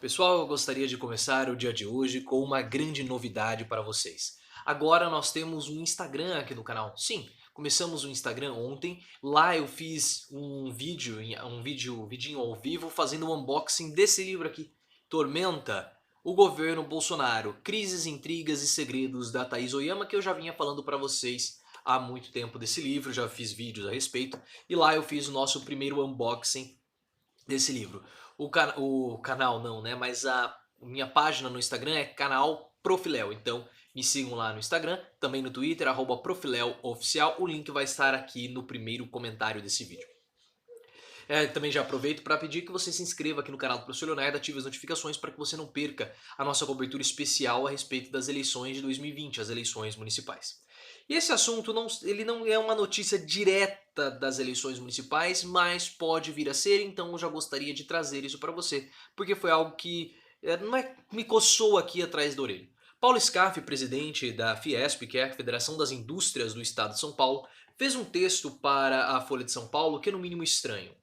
Pessoal, eu gostaria de começar o dia de hoje com uma grande novidade para vocês. Agora nós temos um Instagram aqui no canal. Sim, começamos o Instagram ontem. Lá eu fiz um vídeo, vidinho ao vivo, fazendo um unboxing desse livro aqui, Tormenta, o governo Bolsonaro, crises, intrigas e segredos da Thaís Oyama, que eu já vinha falando para vocês há muito tempo desse livro, já fiz vídeos a respeito, e lá eu fiz o nosso primeiro unboxing desse livro. O canal não, né? Mas a minha página no Instagram é canal Profiléu. Então me sigam lá no Instagram, também no Twitter, @profileoficial. O link vai estar aqui no primeiro comentário desse vídeo. Também já aproveito para pedir que você se inscreva aqui no canal do Professor Leonardo, ative as notificações para que você não perca a nossa cobertura especial a respeito das eleições de 2020, as eleições municipais. E esse assunto ele não é uma notícia direta das eleições municipais, mas pode vir a ser, então eu já gostaria de trazer isso para você, porque foi algo que não é, me coçou aqui atrás da orelha. Paulo Scaff, presidente da Fiesp, que é a Federação das Indústrias do Estado de São Paulo, fez um texto para a Folha de São Paulo que é no mínimo estranho.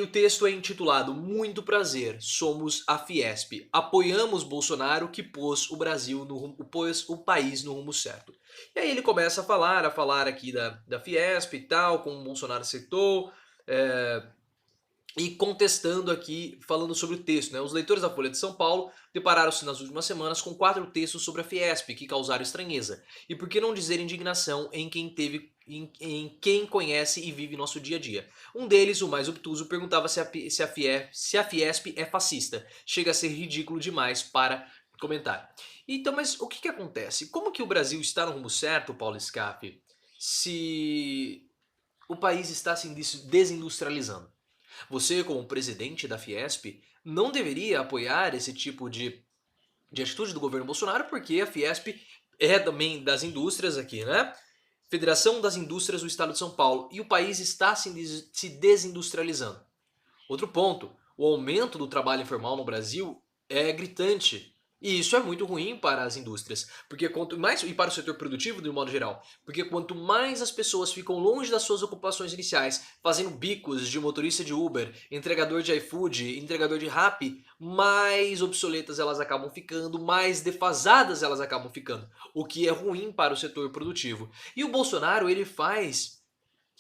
O texto é intitulado Muito Prazer, somos a Fiesp. Apoiamos Bolsonaro que pôs o Brasil pôs o país no rumo certo. E aí ele começa a falar aqui da Fiesp e tal, como o Bolsonaro acertou, e contestando aqui, falando sobre o texto, né? Os leitores da Folha de São Paulo depararam-se nas últimas semanas com 4 textos sobre a Fiesp que causaram estranheza. E por que não dizer indignação em quem conhece e vive nosso dia a dia? Um deles, o mais obtuso, perguntava se a Fiesp é fascista. Chega a ser ridículo demais para comentar. Então, mas o que acontece? Como que o Brasil está no rumo certo, Paulo Scaff, se o país está se desindustrializando? Você, como presidente da Fiesp, não deveria apoiar esse tipo de atitude do governo Bolsonaro, porque a Fiesp é também das indústrias aqui, né? Federação das Indústrias do Estado de São Paulo. E o país está se desindustrializando. Outro ponto, o aumento do trabalho informal no Brasil é gritante. E isso é muito ruim para as indústrias, porque quanto mais e para o setor produtivo de um modo geral, porque quanto mais as pessoas ficam longe das suas ocupações iniciais, fazendo bicos de motorista de Uber, entregador de iFood, entregador de Rappi, mais obsoletas elas acabam ficando, mais defasadas elas acabam ficando, o que é ruim para o setor produtivo. E o Bolsonaro, ele faz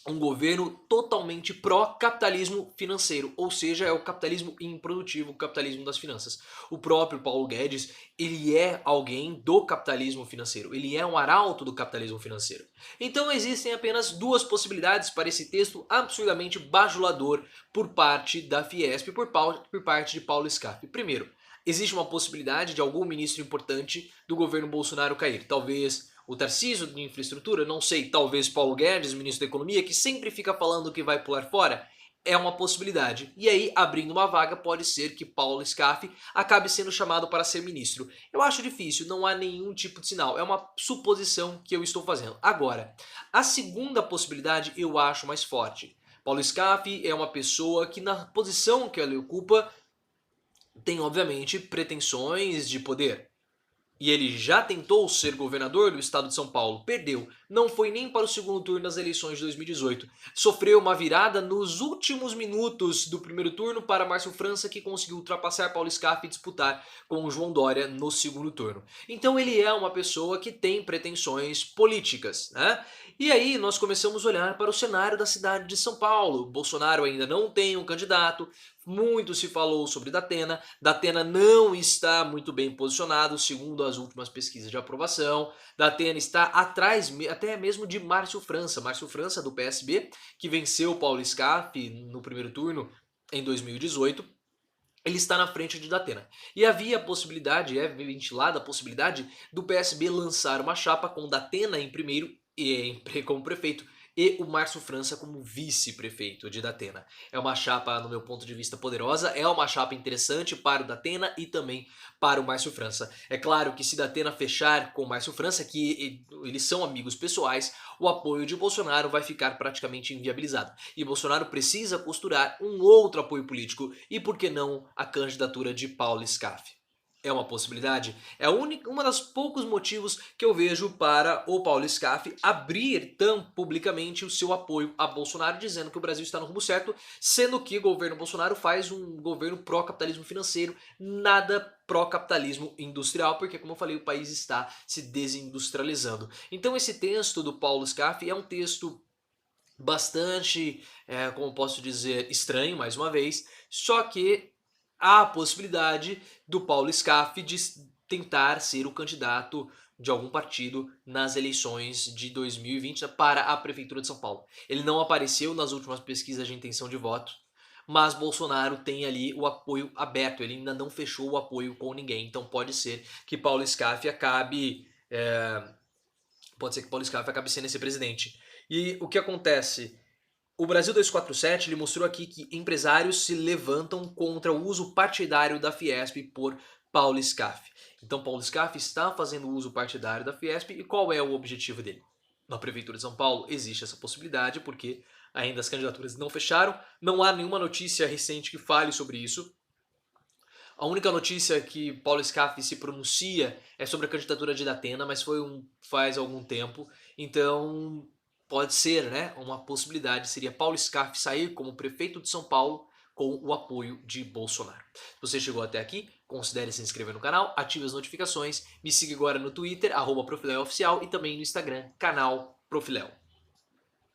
um governo totalmente pró-capitalismo financeiro, ou seja, é o capitalismo improdutivo, o capitalismo das finanças. O próprio Paulo Guedes, ele é alguém do capitalismo financeiro, ele é um arauto do capitalismo financeiro. Então existem apenas duas possibilidades para esse texto absurdamente bajulador por parte da Fiesp, por parte de Paulo Scaff. Primeiro, existe uma possibilidade de algum ministro importante do governo Bolsonaro cair, talvez o Tarcísio de infraestrutura, não sei, talvez Paulo Guedes, ministro da economia, que sempre fica falando que vai pular fora, é uma possibilidade. E aí, abrindo uma vaga, pode ser que Paulo Scaff acabe sendo chamado para ser ministro. Eu acho difícil, não há nenhum tipo de sinal, é uma suposição que eu estou fazendo. Agora, a segunda possibilidade eu acho mais forte. Paulo Scaff é uma pessoa que na posição que ele ocupa tem obviamente pretensões de poder. E ele já tentou ser governador do estado de São Paulo, perdeu, não foi nem para o segundo turno das eleições de 2018. Sofreu uma virada nos últimos minutos do primeiro turno para Márcio França, que conseguiu ultrapassar Paulo Scaff e disputar com o João Dória no segundo turno. Então ele é uma pessoa que tem pretensões políticas, né? E aí nós começamos a olhar para o cenário da cidade de São Paulo. Bolsonaro ainda não tem um candidato, muito se falou sobre Datena. Datena não está muito bem posicionado, segundo as últimas pesquisas de aprovação. Datena está atrás até mesmo de Márcio França. Márcio França, do PSB, que venceu Paulo Scaff no primeiro turno em 2018. Ele está na frente de Datena. E havia a possibilidade, é ventilada a possibilidade, do PSB lançar uma chapa com Datena em primeiro como prefeito e o Márcio França como vice-prefeito de Datena. É uma chapa, no meu ponto de vista, poderosa, é uma chapa interessante para o Datena e também para o Márcio França. É claro que se Datena fechar com o Márcio França, que eles são amigos pessoais, o apoio de Bolsonaro vai ficar praticamente inviabilizado. E Bolsonaro precisa costurar um outro apoio político, e por que não a candidatura de Paulo Scaff? É uma possibilidade. É uma das poucos motivos que eu vejo para o Paulo Scaff abrir tão publicamente o seu apoio a Bolsonaro, dizendo que o Brasil está no rumo certo, sendo que o governo Bolsonaro faz um governo pró-capitalismo financeiro, nada pró-capitalismo industrial, porque, como eu falei, o país está se desindustrializando. Então esse texto do Paulo Scaff é um texto bastante, como posso dizer, estranho, mais uma vez, só que há a possibilidade do Paulo Scaff de tentar ser o candidato de algum partido nas eleições de 2020 para a Prefeitura de São Paulo. Ele não apareceu nas últimas pesquisas de intenção de voto, mas Bolsonaro tem ali o apoio aberto, ele ainda não fechou o apoio com ninguém, então pode ser que Paulo Scaff acabe sendo esse presidente. E o que acontece? O Brasil 247 ele mostrou aqui que empresários se levantam contra o uso partidário da Fiesp por Paulo Scaff. Então Paulo Scaff está fazendo uso partidário da Fiesp e qual é o objetivo dele? Na Prefeitura de São Paulo existe essa possibilidade porque ainda as candidaturas não fecharam, não há nenhuma notícia recente que fale sobre isso. A única notícia que Paulo Scaff se pronuncia é sobre a candidatura de Datena, mas faz algum tempo. Então, pode ser, né? Uma possibilidade seria Paulo Scaff sair como prefeito de São Paulo com o apoio de Bolsonaro. Se você chegou até aqui, considere se inscrever no canal, ative as notificações, me siga agora no Twitter, @profileoficial e também no Instagram, canal Profiléu.